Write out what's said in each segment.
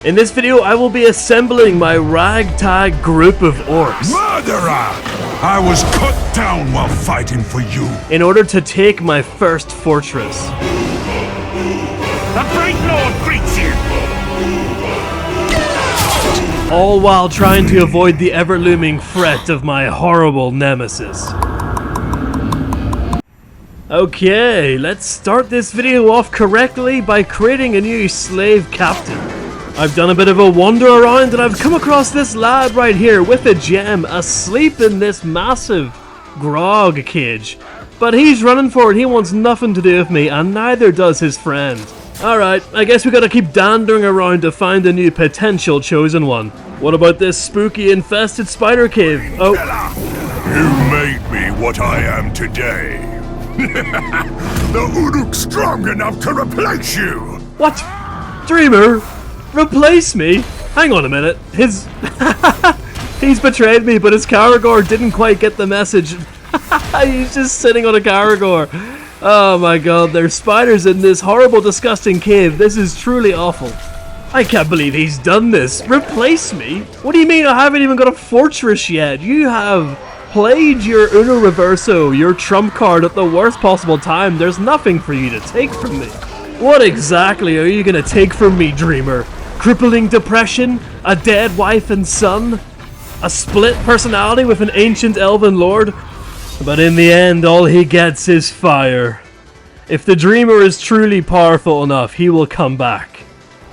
In this video, I will be assembling my ragtag group of orcs. Murderer! I was cut down while fighting for you. In order to take my first fortress. The Great Lord greets you! All while trying to avoid the ever-looming threat of my horrible Nemesis. Okay, let's start this video off correctly by creating a new slave captain. I've done a bit of a wander around and I've come across this lad right here with a gem asleep in this massive grog cage. But he's running for it, he wants nothing to do with me, and neither does his friend. Alright, I guess we gotta keep dandering around to find a new potential chosen one. What about this spooky infested spider cave? Oh. You made me what I am today. The Uruk's strong enough to replace you! What? Dreamer? Replace me? Hang on a minute. He's betrayed me, but his Caragor didn't quite get the message. He's just sitting on a Caragor. Oh my god, there's spiders in this horrible, disgusting cave. This is truly awful. I can't believe he's done this. Replace me? What do you mean I haven't even got a fortress yet? You have played your Uno Reverso, your trump card, at the worst possible time. There's nothing for you to take from me. What exactly are you gonna take from me, Dreamer? Crippling depression? A dead wife and son? A split personality with an ancient elven lord? But in the end, all he gets is fire. If the Dreamer is truly powerful enough, he will come back.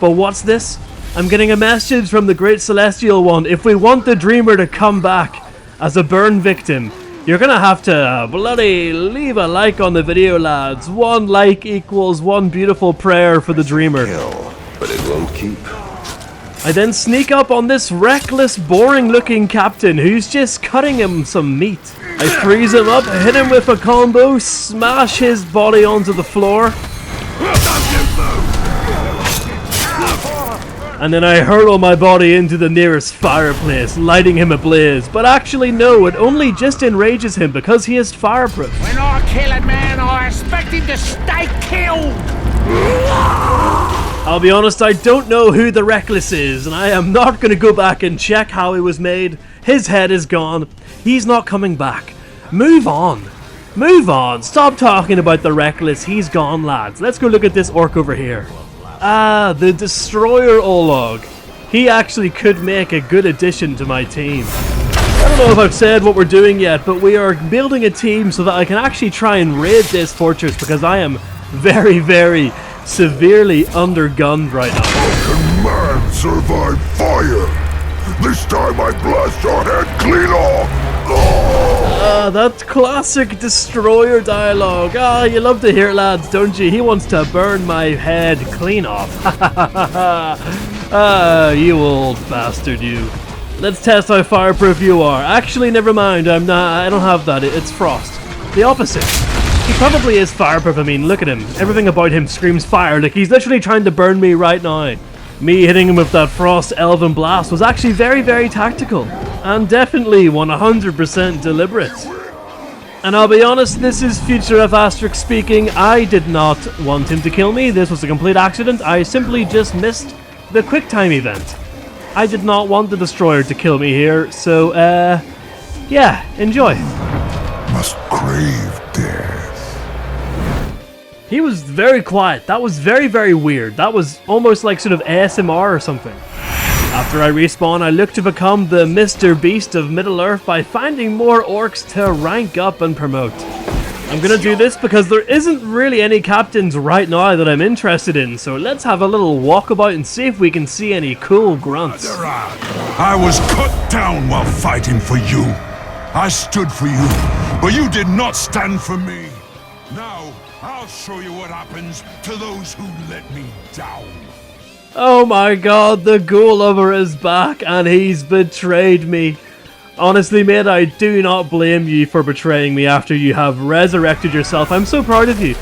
But what's this? I'm getting a message from the Great Celestial One. If we want the Dreamer to come back as a burn victim, you're gonna have to bloody leave a like on the video, lads. 1 like equals 1 beautiful prayer for the Dreamer. Kill, but it won't keep. I then sneak up on this reckless, boring-looking captain who's just cutting him some meat. I freeze him up, hit him with a combo, smash his body onto the floor. And then I hurl my body into the nearest fireplace, lighting him ablaze. But actually no, it only just enrages him because he is fireproof. When I kill a man, I expect him to stay killed! I'll be honest, I don't know who the Reckless is, and I am not going to go back and check how he was made. His head is gone. He's not coming back. Move on. Move on. Stop talking about the Reckless. He's gone, lads. Let's go look at this orc over here. Ah, the Destroyer Olog. He actually could make a good addition to my team. I don't know if I've said what we're doing yet, but we are building a team so that I can actually try and raid this fortress because I am very, very severely undergunned right now. How can man survive fire? This time I blast your head clean off! That classic Destroyer dialogue. You love to hear it, lads, don't you? He wants to burn my head clean off. You old bastard, you. Let's test how fireproof you are. Actually, never mind. I don't have that. It's frost. The opposite. He probably is fireproof. I mean, look at him. Everything about him screams fire. Like, he's literally trying to burn me right now. Me hitting him with that frost elven blast was actually very, very tactical. And definitely 100% deliberate. And I'll be honest, this is future FAsterisks speaking. I did not want him to kill me. This was a complete accident. I simply just missed the quick time event. I did not want the Destroyer to kill me here. So, yeah, enjoy. Must crave death. He was very quiet. That was very, very weird. That was almost like sort of ASMR or something. After I respawn, I look to become the Mr. Beast of Middle-earth by finding more orcs to rank up and promote. I'm gonna do this because there isn't really any captains right now that I'm interested in, so let's have a little walkabout and see if we can see any cool grunts. I was cut down while fighting for you. I stood for you, but you did not stand for me. Now, I'll show you what happens to those who let me down. Oh my god, the Ghul lover is back and he's betrayed me. Honestly, mate, I do not blame you for betraying me after you have resurrected yourself. I'm so proud of you.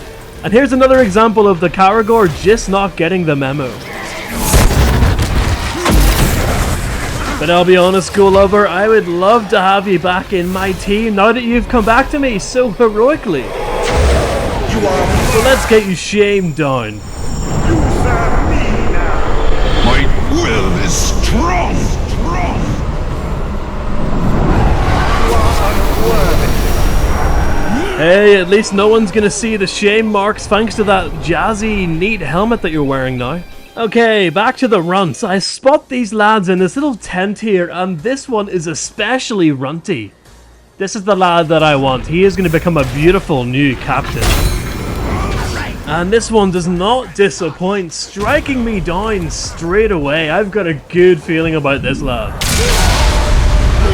And here's another example of the Caragor just not getting the memo. But I'll be honest, Ghul lover, I would love to have you back in my team now that you've come back to me so heroically. So let's get you shamed down. My will Hey, at least no one's gonna see the shame marks thanks to that jazzy, neat helmet that you're wearing now. Okay, back to the runts. I spot these lads in this little tent here, and this one is especially runty. This is the lad that I want. He is going to become a beautiful new captain. And this one does not disappoint, striking me down straight away. I've got a good feeling about this lad.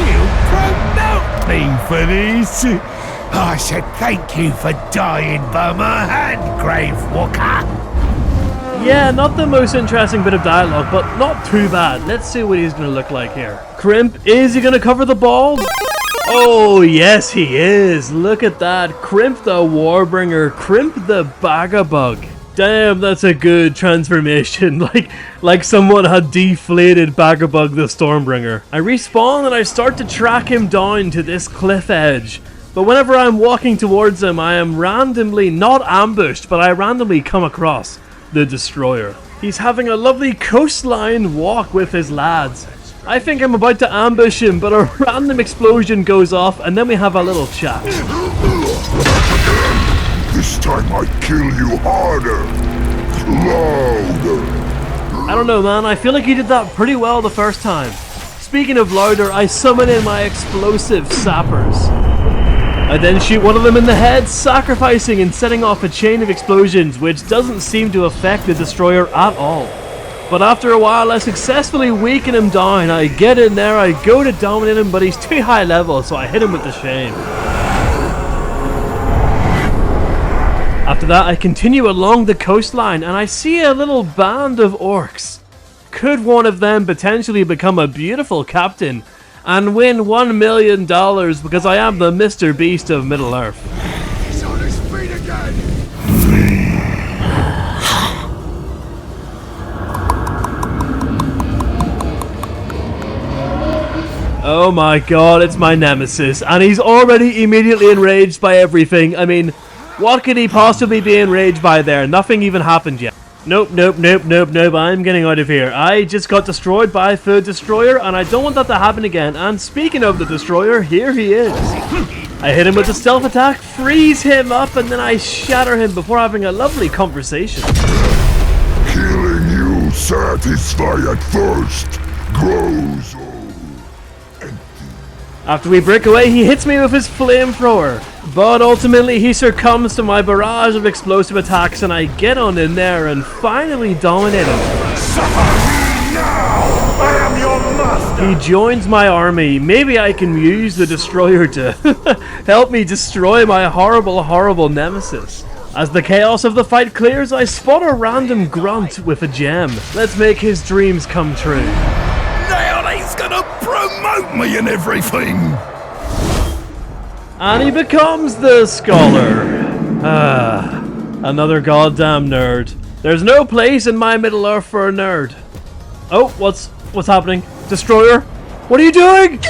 You promote me for this? I said thank you for dying by my hand, Grave Walker. Yeah, not the most interesting bit of dialogue, but not too bad. Let's see what he's going to look like here. Crimp, is he going to cover the ball? Oh, yes, he is. Look at that. Crimp the Warbringer. Crimp the Bagabug. Damn, that's a good transformation. Like someone had deflated Bagabug the Stormbringer. I respawn and I start to track him down to this cliff edge. But whenever I'm walking towards him, I am randomly, not ambushed, but I randomly come across the Destroyer. He's having a lovely coastline walk with his lads. I think I'm about to ambush him, but a random explosion goes off and then we have a little chat. This time I kill you harder, louder. I don't know, man, I feel like he did that pretty well the first time. Speaking of louder, I summon in my explosive sappers. I then shoot one of them in the head, sacrificing and setting off a chain of explosions which doesn't seem to affect the Destroyer at all. But after a while I successfully weaken him down. I get in there, I go to dominate him, but he's too high level, so I hit him with the shame. After that I continue along the coastline and I see a little band of orcs. Could one of them potentially become a beautiful captain and win $1 million because I am the Mr. Beast of Middle-earth? He's on his feet again. Oh my god, it's my Nemesis, and he's already immediately enraged by everything. I mean, what could he possibly be enraged by there? Nothing even happened yet. Nope, I'm getting out of here. I just got destroyed by the Destroyer, and I don't want that to happen again. And speaking of the Destroyer, here he is. I hit him with a stealth attack, freeze him up, and then I shatter him before having a lovely conversation. Killing you satisfy at first, grows old. After we break away, he hits me with his flamethrower, but ultimately he succumbs to my barrage of explosive attacks and I get on in there and finally dominate him. Now, I am your master. He joins my army. Maybe I can use the Destroyer to help me destroy my horrible Nemesis. As the chaos of the fight clears, I spot a random grunt with a gem. Let's make his dreams come true. Now he's gonna promote me and everything. And he becomes the Scholar. Another goddamn nerd. There's no place in my Middle-earth for a nerd. Oh, what's happening? Destroyer? What are you doing?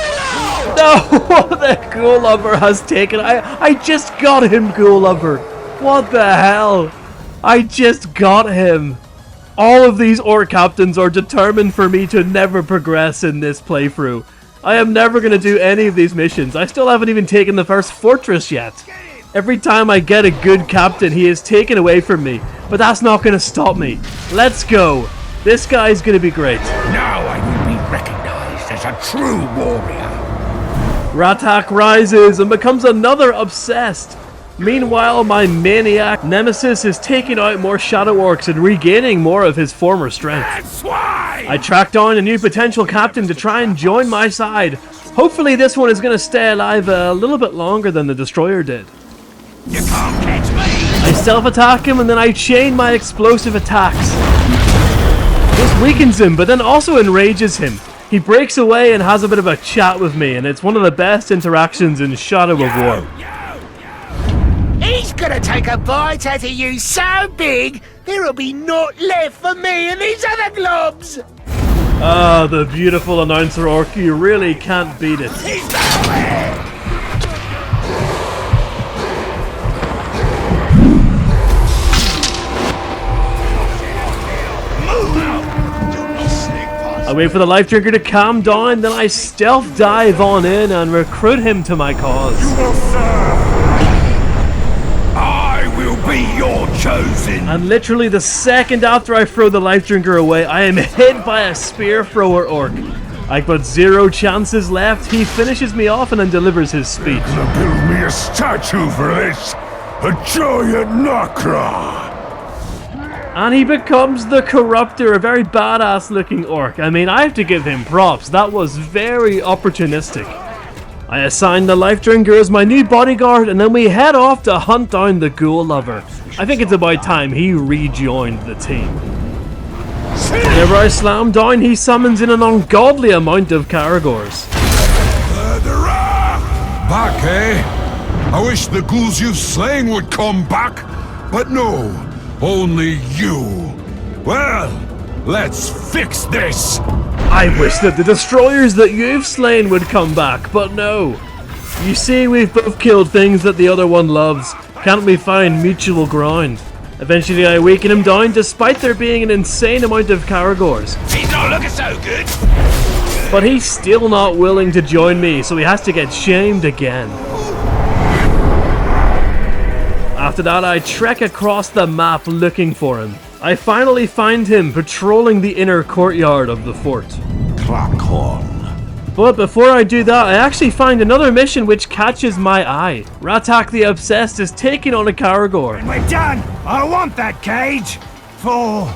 No, the Ghul lover has taken. I just got him, Ghul lover. What the hell? I just got him. All of these orc captains are determined for me to never progress in this playthrough. I am never going to do any of these missions. I still haven't even taken the first fortress yet. Every time I get a good captain, he is taken away from me. But that's not going to stop me. Let's go. This guy's going to be great. Now I will be recognized as a true warrior. Ratak rises and becomes another obsessed. Meanwhile, my maniac Nemesis is taking out more shadow orcs and regaining more of his former strength. That's why! I track down a new potential captain to try and join my side. Hopefully this one is going to stay alive a little bit longer than the Destroyer did. You can't catch me! I self-attack him and then I chain my explosive attacks. This weakens him, but then also enrages him. He breaks away and has a bit of a chat with me, and it's one of the best interactions in Shadow of War. He's gonna take a bite out of you so big, there'll be naught left for me and these other globs! Ah, the beautiful announcer orc, you really can't beat it. He's nowhere! I wait for the life drinker to calm down, then I stealth dive on in and recruit him to my cause. be your chosen. And literally the second after I throw the life drinker away, I am hit by a spear thrower orc. I've got 0 chances left. He finishes me off and then delivers his speech. Gonna build me a statue for this. A giant Nakra. And he becomes the Corruptor, a very badass looking orc. I mean, I have to give him props. That was very opportunistic. I assign the life drinker as my new bodyguard, and then we head off to hunt down the Ghul lover. I think it's about time he rejoined the team. Whenever I slam down, he summons in an ungodly amount of Caragors. Back, eh? I wish the ghouls you've slain would come back, but no, only you. Well, let's fix this. I wish that the destroyers that you've slain would come back, but no. You see, we've both killed things that the other one loves. Can't we find mutual ground? Eventually I weaken him down despite there being an insane amount of Caragors. He's not looking so good. But he's still not willing to join me, so he has to get shamed again. After that I trek across the map looking for him. I finally find him patrolling the inner courtyard of the fort. Crackhorn. But before I do that, I actually find another mission which catches my eye. Ratak the Obsessed is taking on a Caragor. We're done. I want that cage for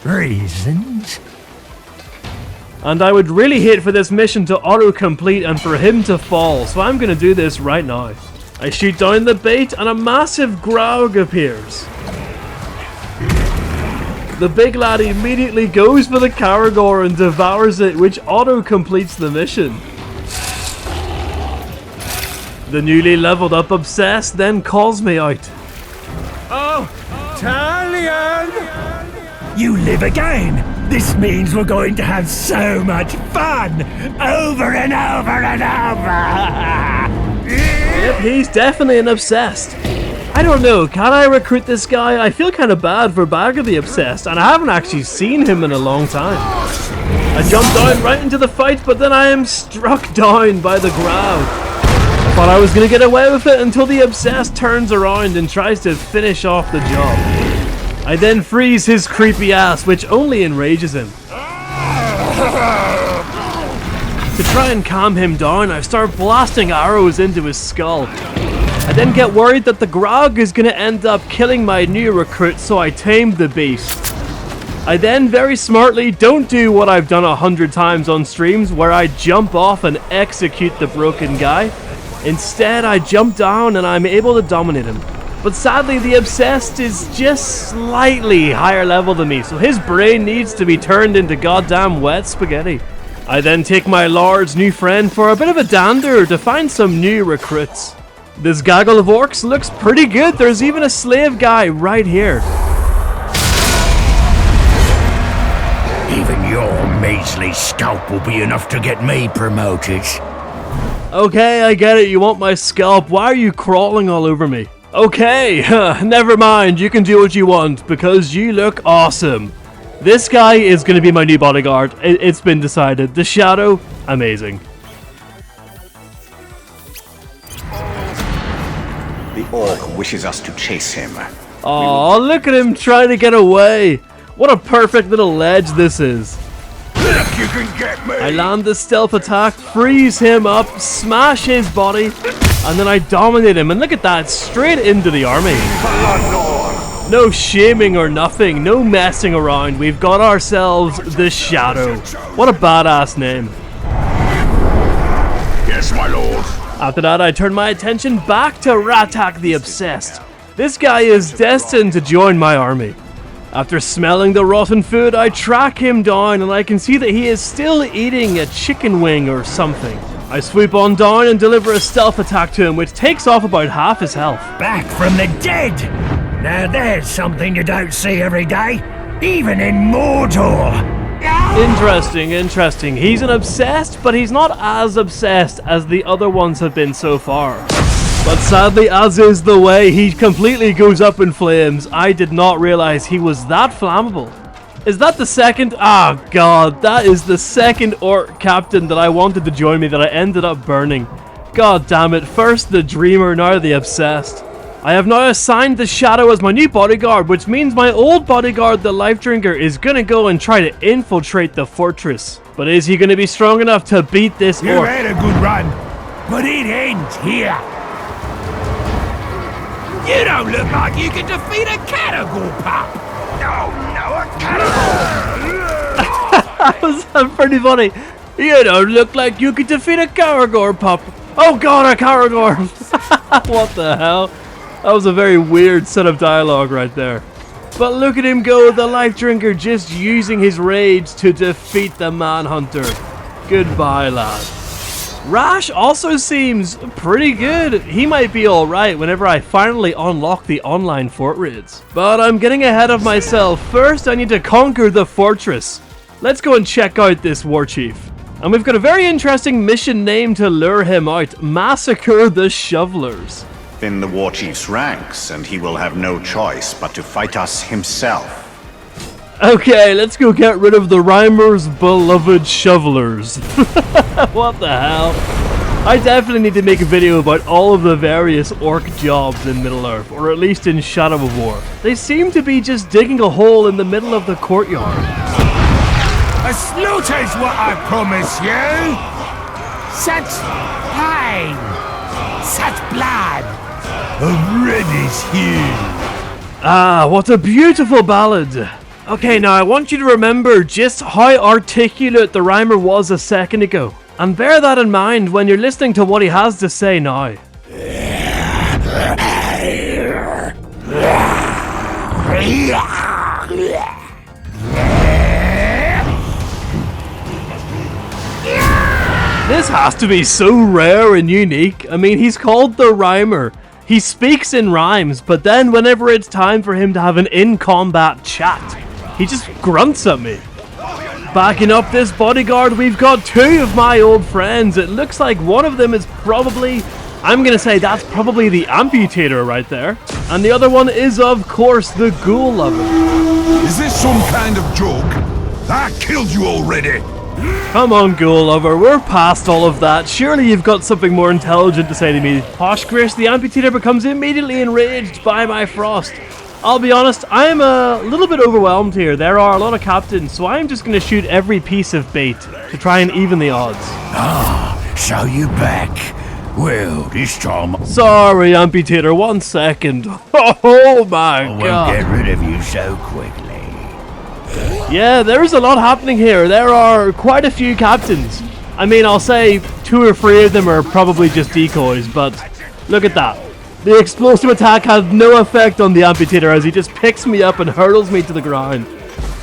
reasons. And I would really hate for this mission to auto-complete and for him to fall, so I'm gonna do this right now. I shoot down the bait and a massive Graug appears. The big lad immediately goes for the Caragor and devours it, which auto-completes the mission. The newly leveled up Obsessed then calls me out. Oh, Talion! You live again! This means we're going to have so much fun! Over and over and over! Yep, he's definitely an Obsessed. I don't know, can I recruit this guy? I feel kind of bad for Bagger the Obsessed, and I haven't actually seen him in a long time. I jump down right into the fight, but then I am struck down by the Graug. I thought I was going to get away with it until the Obsessed turns around and tries to finish off the job. I then freeze his creepy ass, which only enrages him. To try and calm him down, I start blasting arrows into his skull. I then get worried that the Graug is going to end up killing my new recruit, so I tamed the beast. I then very smartly don't do what I've done 100 times on streams, where I jump off and execute the broken guy. Instead, I jump down and I'm able to dominate him. But sadly, the Obsessed is just slightly higher level than me, so his brain needs to be turned into goddamn wet spaghetti. I then take my lord's new friend for a bit of a dander to find some new recruits. This gaggle of orcs looks pretty good. There's even a slave guy right here. Even your measly scalp will be enough to get me promoted. Okay, I get it. You want my scalp. Why are you crawling all over me? Okay, never mind. You can do what you want because you look awesome. This guy is going to be my new bodyguard. It's been decided. The Shadow, amazing. The orc wishes us to chase him. Oh, look at him trying to get away. What a perfect little ledge this is. Think you can get me? I land the stealth attack, freeze him up, smash his body, and then I dominate him. And look at that, straight into the army. No shaming or nothing, no messing around. We've got ourselves the Shadow. What a badass name. Yes, my lord. After that, I turn my attention back to Ratak the Obsessed. This guy is destined to join my army. After smelling the rotten food, I track him down and I can see that he is still eating a chicken wing or something. I swoop on down and deliver a stealth attack to him, which takes off about half his health. Back from the dead! Now there's something you don't see every day, even in Mordor! Interesting. He's an Obsessed, but he's not as obsessed as the other ones have been so far. But sadly, as is the way, he completely goes up in flames. I did not realize he was that flammable. Is that the second? Ah, God, that is the second orc captain that I wanted to join me that I ended up burning. God damn it, first the Dreamer, now the Obsessed. I have now assigned the Shadow as my new bodyguard, which means my old bodyguard, the Life Drinker, is gonna go and try to infiltrate the fortress. But is he gonna be strong enough to beat this You orc? had a good run, but it ends here. You don't look like you can defeat a Crackhorn, pup. No, a Crackhorn. That was pretty funny. You don't look like you could defeat a Crackhorn, pup. Oh god, a Crackhorn! What the hell? That was a very weird set of dialogue right there. But look at him go, the Life Drinker just using his rage to defeat the Manhunter. Goodbye, lad. Rash also seems pretty good. He might be alright whenever I finally unlock the online fort raids. But I'm getting ahead of myself. First, I need to conquer the fortress. Let's go and check out this Warchief. And we've got a very interesting mission name to lure him out. Massacre the Shovelers. Thin the Warchief's ranks, and he will have no choice but to fight us himself. Okay, let's go get rid of the Rhymer's beloved shovelers. What the hell? I definitely need to make a video about all of the various orc jobs in Middle-earth, or at least in Shadow of War. They seem to be just digging a hole in the middle of the courtyard. A slaughter's what I promise you. Such pain, such blood, of reddish hue. Ah, what a beautiful ballad. Okay, now I want you to remember just how articulate the Rhymer was a second ago. And bear that in mind when you're listening to what he has to say now. This has to be so rare and unique. I mean, he's called the Rhymer. He speaks in rhymes, but then whenever it's time for him to have an in-combat chat, he just grunts at me. Backing up this bodyguard, we've got two of my old friends. It looks like one of them is probably, I'm gonna say that's probably the amputator right there. And the other one is, of course, the Ghul lover. Is this some kind of joke? I killed you already. Come on, Ghul lover, we're past all of that. Surely you've got something more intelligent to say to me. Poshgrish, the amputator, becomes immediately enraged by my frost. I'll be honest, I am a little bit overwhelmed here. There are a lot of captains, so I'm just going to shoot every piece of bait to try and even the odds. Ah, so you back. Well, this time Sorry, amputator, 1 second. Oh my I won't god. get rid of you so quickly. Yeah, there is a lot happening here. There are quite a few captains. I mean, I'll say 2 or 3 of them are probably just decoys, but look at that. The explosive attack has no effect on the amputator as he just picks me up and hurls me to the ground.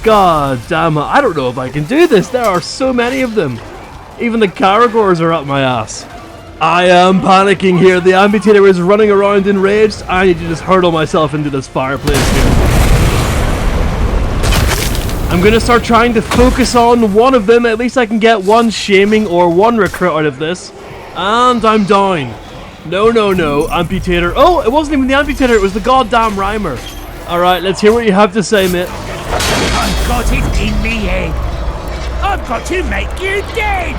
God damn it, I don't know if I can do this. There are so many of them. Even the Crackhorns are up my ass. I am panicking here. The amputator is running around enraged. I need to just hurtle myself into this fireplace here. I'm going to start trying to focus on one of them. At least I can get 1 shaming or 1 recruit out of this. And I'm down. No, amputator. Oh, it wasn't even the amputator, it was the goddamn Rhymer. Alright, let's hear what you have to say, mate. I've got it in me head. I've got to make you dead.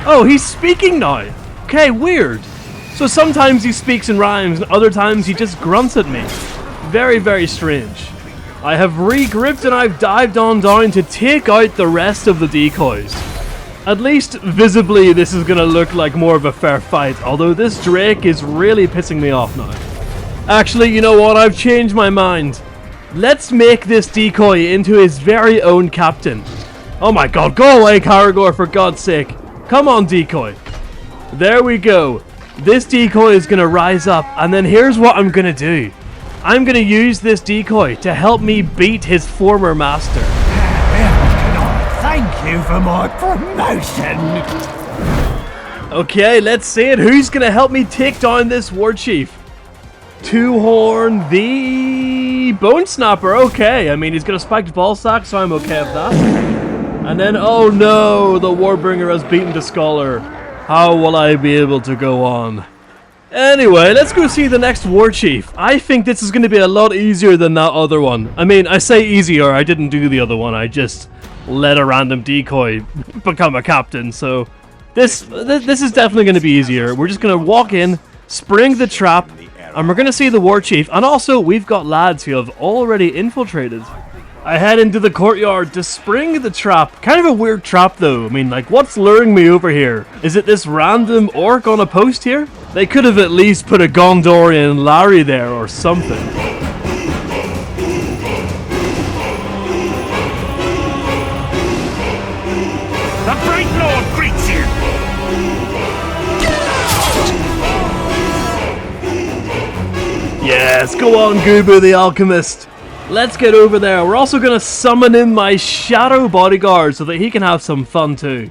Oh, he's speaking now. Okay, weird. So sometimes he speaks in rhymes and other times he just grunts at me. Very, very strange. I have regrouped and I've dived on down to take out the rest of the decoys. At least, visibly, this is gonna look like more of a fair fight, although this Drake is really pissing me off now. Actually, you know what? I've changed my mind. Let's make this decoy into his very own captain. Oh my god, go away, Crackhorn, for God's sake. Come on, decoy. There we go. This decoy is gonna rise up, and then here's what I'm gonna do. I'm gonna use this decoy to help me beat his former master. Thank you for my promotion. Okay, let's see it. Who's gonna help me take down this Warchief? Two-Horn, the Bone Snapper. Okay, I mean, he's got a spiked ball sack, so I'm okay with that. And then, oh no, the Warbringer has beaten the Scholar. How will I be able to go on? Anyway, let's go see the next Warchief. I think this is going to be a lot easier than that other one. I mean, I say easier, I didn't do the other one. I just let a random decoy become a captain. So this is definitely going to be easier. We're just going to walk in, spring the trap, and we're going to see the Warchief, and also we've got lads who have already infiltrated. I head into the courtyard to spring the trap. Kind of a weird trap though. I mean, like, what's luring me over here? Is it this random orc on a post here? They could have at least put a Gondorian Larry there or something. The Great Lord greets you! Yes, go on, Gubu the Alchemist. Let's get over there. We're also going to summon in my shadow bodyguard so that he can have some fun too.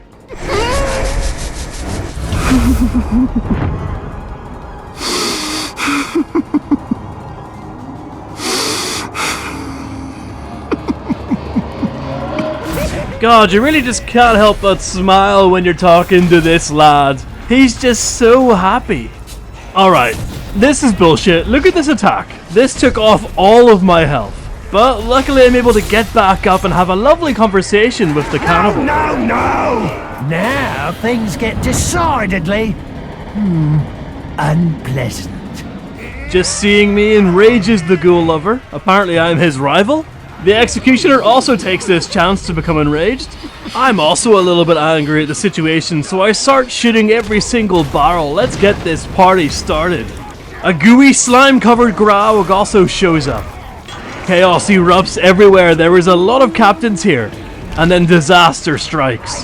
God, you really just can't help but smile when you're talking to this lad. He's just so happy. Alright, this is bullshit. Look at this attack. This took off all of my health. But luckily I'm able to get back up and have a lovely conversation with the cannibal. No! Now things get decidedly... unpleasant. Just seeing me enrages the Ghul lover. Apparently I'm his rival. The Executioner also takes this chance to become enraged. I'm also a little bit angry at the situation, so I start shooting every single barrel. Let's get this party started. A gooey slime-covered Graug also shows up. Chaos erupts everywhere. There is a lot of captains here. And then disaster strikes.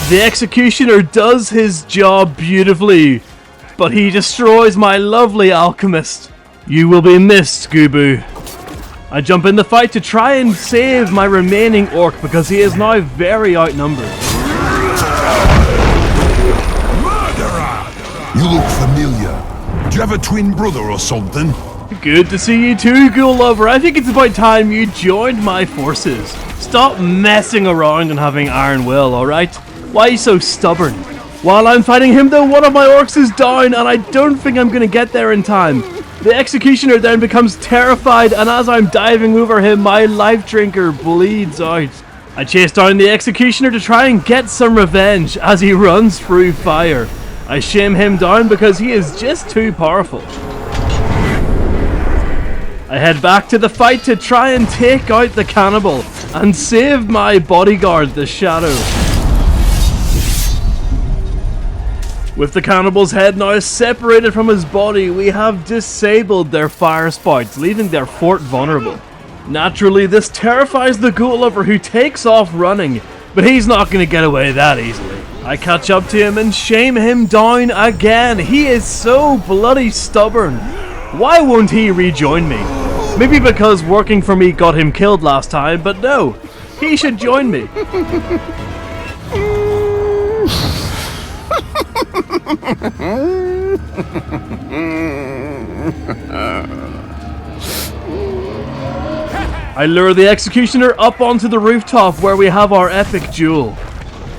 The Executioner does his job beautifully, but he destroys my lovely alchemist. You will be missed, Gubu. I jump in the fight to try and save my remaining orc because he is now very outnumbered. Murderer! You look familiar. Do you have a twin brother or something? Good to see you too, Ghul lover. I think it's about time you joined my forces. Stop messing around and having iron will, alright? Why are you so stubborn? While I'm fighting him though, one of my orcs is down and I don't think I'm gonna get there in time. The Executioner then becomes terrified, and as I'm diving over him, my life drinker bleeds out. I chase down the Executioner to try and get some revenge as he runs through fire. I shame him down because he is just too powerful. I head back to the fight to try and take out the cannibal and save my bodyguard, the Shadow. With the cannibal's head now separated from his body, we have disabled their fire spouts, leaving their fort vulnerable. Naturally, this terrifies the Ghul lover, who takes off running, but he's not going to get away that easily. I catch up to him and shame him down again. He is so bloody stubborn. Why won't he rejoin me? Maybe because working for me got him killed last time, but no, he should join me. I lure the Executioner up onto the rooftop where we have our epic duel.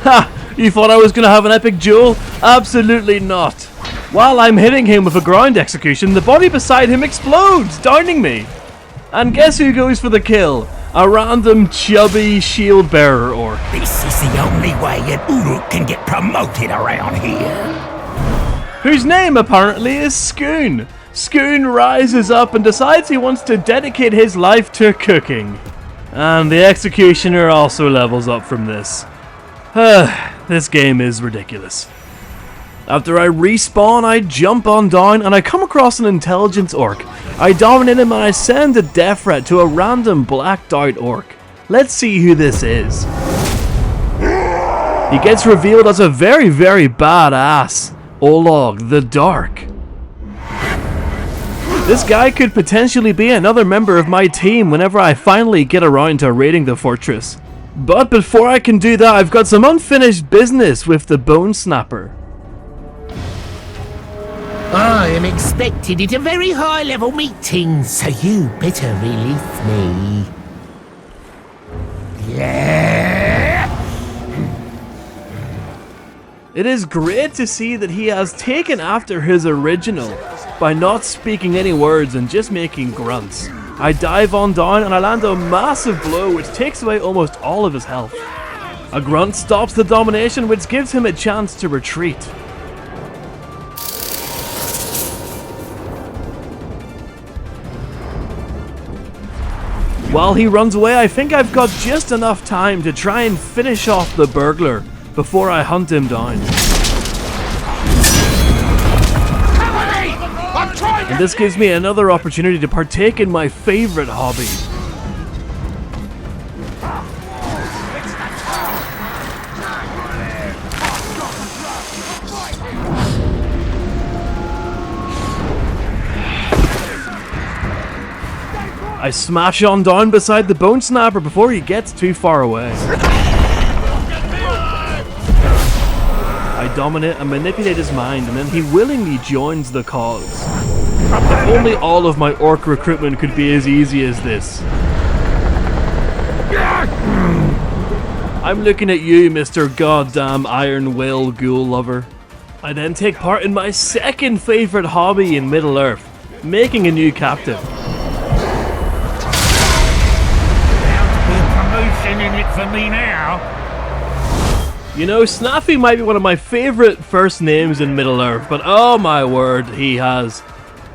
Ha! You thought I was going to have an epic duel? Absolutely not. While I'm hitting him with a ground execution, the body beside him explodes, downing me. And guess who goes for the kill? A random chubby shield bearer orc. This is the only way an Uruk can get promoted around here. Whose name apparently is Skoon. Skoon rises up and decides he wants to dedicate his life to cooking. And the Executioner also levels up from this. This game is ridiculous. After I respawn, I jump on down and I come across an intelligence orc. I dominate him and I send a death threat to a random blacked out orc. Let's see who this is. He gets revealed as a very, very badass Olog the Dark. This guy could potentially be another member of my team whenever I finally get around to raiding the fortress. But before I can do that, I've got some unfinished business with the Bone Snapper. I am expected at a very high-level meeting, so you better release me. Yeah. It is great to see that he has taken after his original by not speaking any words and just making grunts. I dive on down and I land a massive blow which takes away almost all of his health. A grunt stops the domination, which gives him a chance to retreat. While he runs away, I think I've got just enough time to try and finish off the burglar before I hunt him down. And this gives me another opportunity to partake in my favorite hobby. I smash on down beside the bone snapper before he gets too far away. I dominate and manipulate his mind, and then he willingly joins the cause. If only all of my orc recruitment could be as easy as this. I'm looking at you, Mr. Goddamn Iron Will Ghoul Lover. I then take part in my second favourite hobby in Middle-earth, making a new captain. In it for me now. You know, Snaffy might be one of my favourite first names in Middle-earth, but oh my word, he has.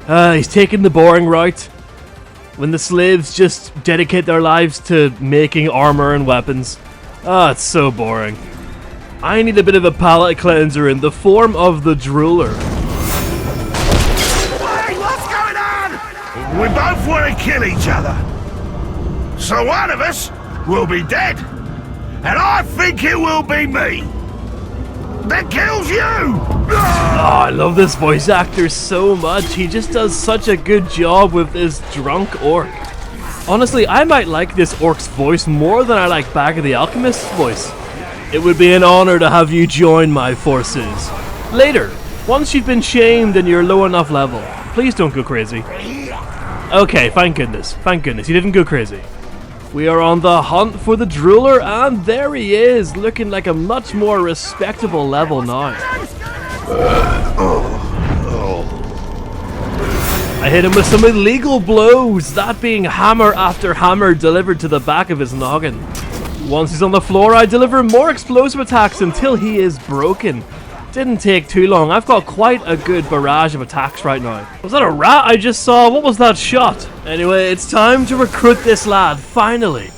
He's taken the boring route. When the slaves just dedicate their lives to making armour and weapons. It's so boring. I need a bit of a palate cleanser in the form of the Drooler. Hey, what's going on? We both want to kill each other. So one of us will be dead, and I think it will be me that kills you! I love this voice actor so much. He just does such a good job with this drunk orc. Honestly, I might like this orc's voice more than I like Bag of the Alchemist's voice. It would be an honor to have you join my forces. Later, once you've been shamed and you're low enough level. Please don't go crazy. Okay, thank goodness. Thank goodness, you didn't go crazy. We are on the hunt for the Drooler, and there he is, looking like a much more respectable level now. I hit him with some illegal blows, that being hammer after hammer delivered to the back of his noggin. Once he's on the floor, I deliver more explosive attacks until he is broken. Didn't take too long. I've got quite a good barrage of attacks right now. Was that a rat I just saw? What was that shot? Anyway, it's time to recruit this lad, finally.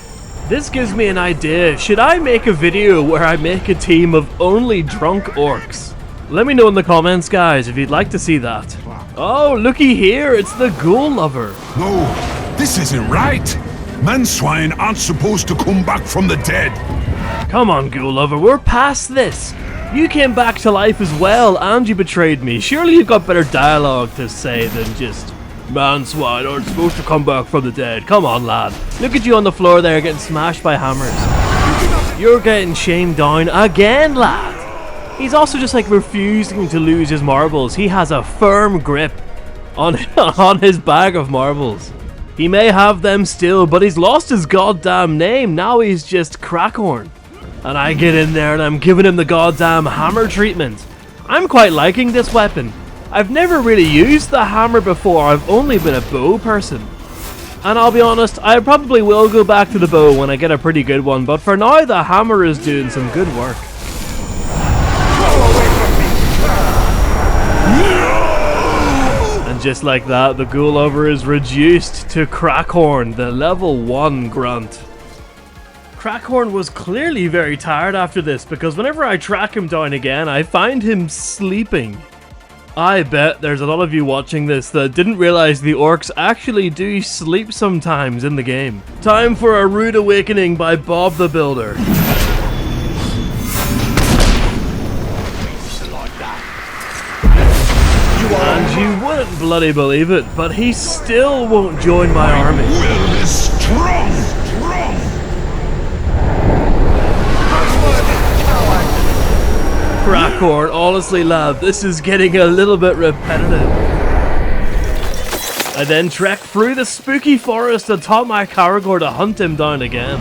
This gives me an idea. Should I make a video where I make a team of only drunk orcs? Let me know in the comments, guys, if you'd like to see that. Oh, looky here, it's the Ghoul Lover. No, this isn't right. Men swine aren't supposed to come back from the dead. Come on, Ghoul Lover, we're past this. You came back to life as well, and you betrayed me. Surely you've got better dialogue to say than just, man swine aren't supposed to come back from the dead. Come on, lad. Look at you on the floor there getting smashed by hammers. You're getting shamed down again, lad. He's also just like refusing to lose his marbles. He has a firm grip on his bag of marbles. He may have them still, but he's lost his goddamn name. Now he's just Crackhorn. And I get in there and I'm giving him the goddamn hammer treatment. I'm quite liking this weapon. I've never really used the hammer before. I've only been a bow person. And I'll be honest, I probably will go back to the bow when I get a pretty good one. But for now, the hammer is doing some good work. And just like that, the Ghoul Lover is reduced to Crackhorn, the level 1 grunt. Crackhorn was clearly very tired after this, because whenever I track him down again, I find him sleeping. I bet there's a lot of you watching this that didn't realize the orcs actually do sleep sometimes in the game. Time for a rude awakening by Bob the Builder. And you wouldn't bloody believe it, but he still won't join my army. Will is strong. Crackhorn, honestly lad, this is getting a little bit repetitive. I then trek through the spooky forest atop my Caragor to hunt him down again.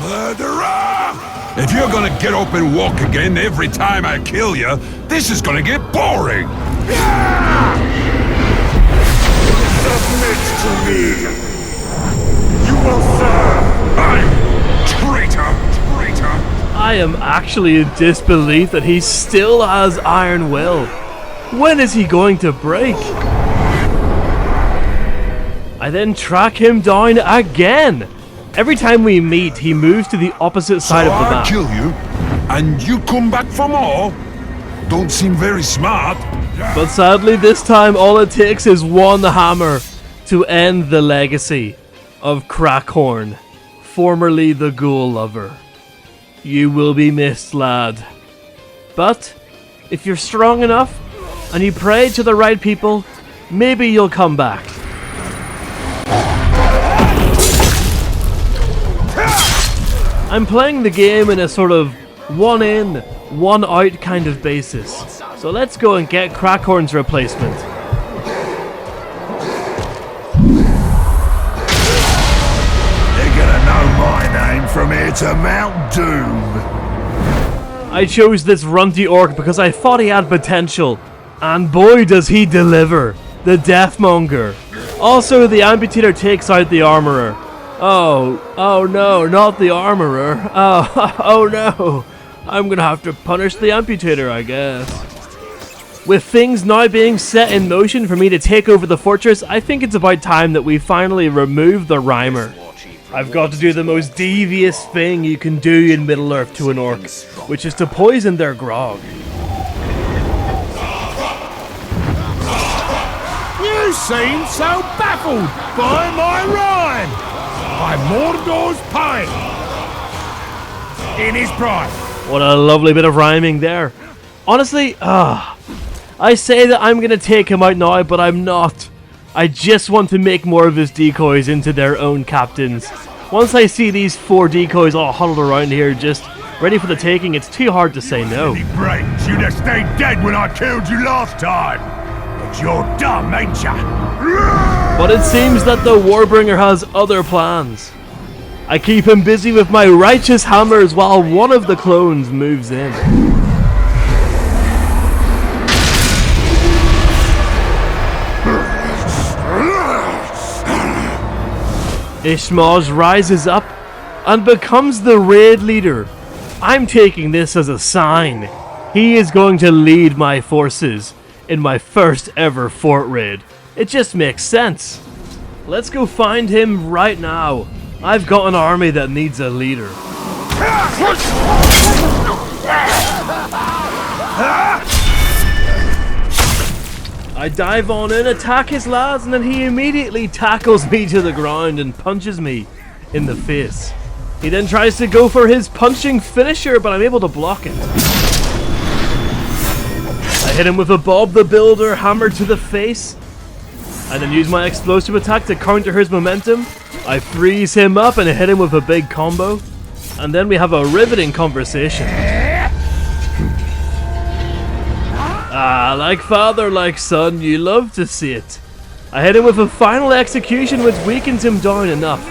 Murderer! If you're gonna get up and walk again every time I kill you, this is gonna get boring! Submit to me! am actually in disbelief that he still has iron will. When is he going to break? I then track him down again. Every time we meet, he moves to the opposite side of the I map. kill you, and you come back for more? Don't seem very smart. But sadly, this time all it takes is one hammer to end the legacy of Crackhorn, formerly the Ghul lover. You will be missed, lad. But if you're strong enough and you pray to the right people, maybe you'll come back. I'm playing the game in a sort of one in, one out kind of basis. So let's go and get Crackhorn's replacement. You're gonna know my name from here to Mount Doom. I chose this runty orc because I thought he had potential. And boy does he deliver. The Deathmonger. Also, the amputator takes out the armorer. Oh no, not the armorer. Oh no. I'm gonna have to punish the amputator, I guess. With things now being set in motion for me to take over the fortress, I think it's about time that we finally remove the rhymer. I've got to do the most devious thing you can do in Middle-earth to an orc, which is to poison their grog. You seem so baffled by my rhyme. By Mordor's pain. In his prime. What a lovely bit of rhyming there. Honestly, I say that I'm gonna take him out now, but I'm not. I just want to make more of his decoys into their own captains. Once I see these 4 decoys all huddled around here just ready for the taking, it's too hard to say no. Brains, you'd have stayed dead when I killed you last time. But you're dumb, ain't ya? But it seems that the Warbringer has other plans. I keep him busy with my righteous hammers while one of the clones moves in. Ishmaj rises up and becomes the raid leader. I'm taking this as a sign. He is going to lead my forces in my first ever fort raid. It just makes sense. Let's go find him right now. I've got an army that needs a leader. I dive on in, attack his lads, and then he immediately tackles me to the ground and punches me in the face. He then tries to go for his punching finisher, but I'm able to block it. I hit him with a Bob the Builder hammer to the face. I then use my explosive attack to counter his momentum. I freeze him up and hit him with a big combo. And then we have a riveting conversation. Ah, like father, like son, you love to see it. I hit him with a final execution which weakens him down enough.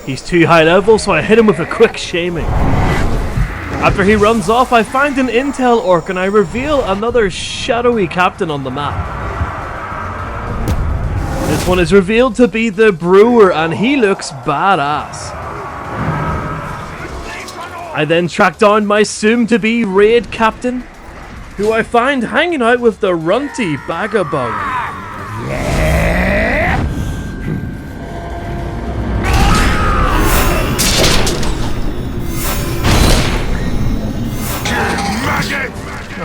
He's too high level, so I hit him with a quick shaming. After he runs off, I find an intel orc and I reveal another shadowy captain on the map. This one is revealed to be the brewer and he looks badass. I then track down my soon-to-be raid captain, who I find hanging out with the runty Bagabug.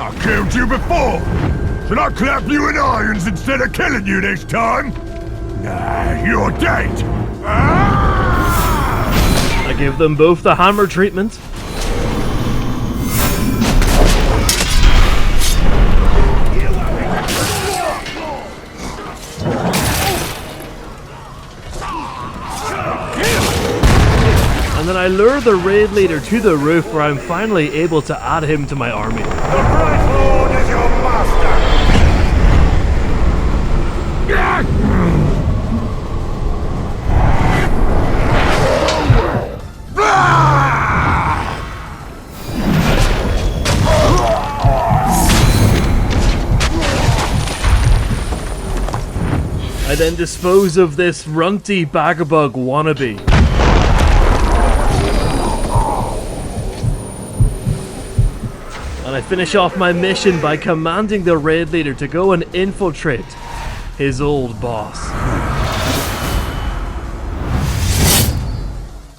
I killed you before. Should I clap you in irons instead of killing you this time? Nah, you're dead. I give them both the hammer treatment. And then I lure the raid leader to the roof where I'm finally able to add him to my army. The Bright Lord is your master. I then dispose of this runty Bagabug wannabe. And I finish off my mission by commanding the raid leader to go and infiltrate his old boss.